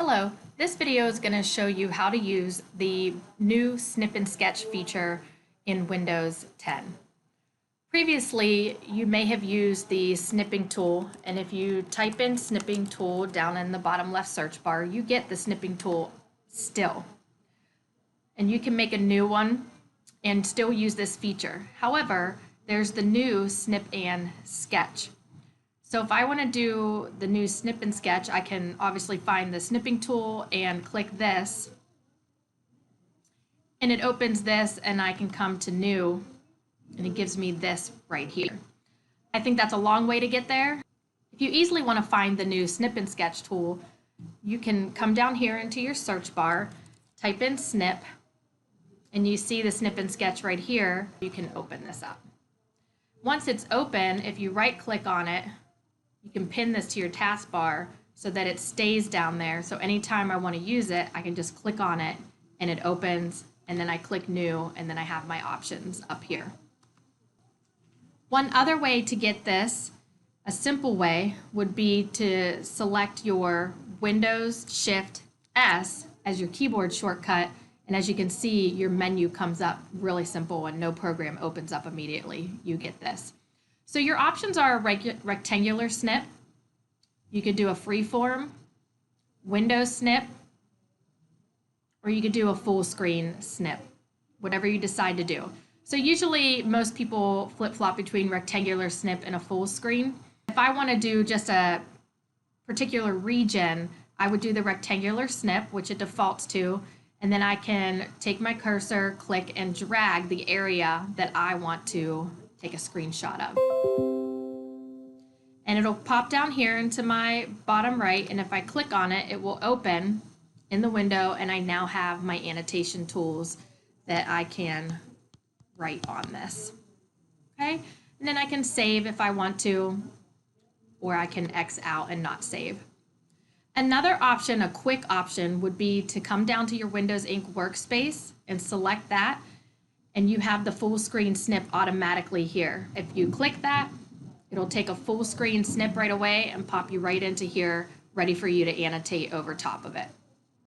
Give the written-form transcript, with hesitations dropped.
Hello, this video is going to show you how to use the new Snip and Sketch feature in Windows 10. Previously, you may have used the Snipping Tool, and if you type in Snipping Tool down in the bottom left search bar, you get the Snipping Tool still. And you can make a new one and still use this feature. However, there's the new Snip and Sketch. So if I want to do the new Snip and Sketch, I can obviously find the Snipping Tool and click this. And it opens this and I can come to New and it gives me this right here. I think that's a long way to get there. If you easily want to find the new Snip and Sketch tool, you can come down here into your search bar, type in Snip, and you see the Snip and Sketch right here. You can open this up. Once it's open, if you right click on it, you can pin this to your taskbar so that it stays down there. So anytime I want to use it, I can just click on it and it opens, and then I click New, and then I have my options up here. One other way to get this, a simple way, would be to select your Windows Shift S as your keyboard shortcut, and as you can see, your menu comes up really simple and no program opens up immediately. You get this. So your options are a rectangular snip. You could do a freeform, Windows snip, or you could do a full screen snip, whatever you decide to do. So usually most people flip-flop between rectangular snip and a full screen. If I want to do just a particular region, I would do the rectangular snip, which it defaults to, and then I can take my cursor, click, and drag the area that I want to take a screenshot of. And it'll pop down here into my bottom right, and if I click on it, it will open in the window, and I now have my annotation tools that I can write on this. Okay, and then I can save if I want to, or I can X out and not save. Another option, a quick option, would be to come down to your Windows Ink workspace and select that, and you have the full screen snip automatically here. If you click that, it'll take a full screen snip right away and pop you right into here, ready for you to annotate over top of it.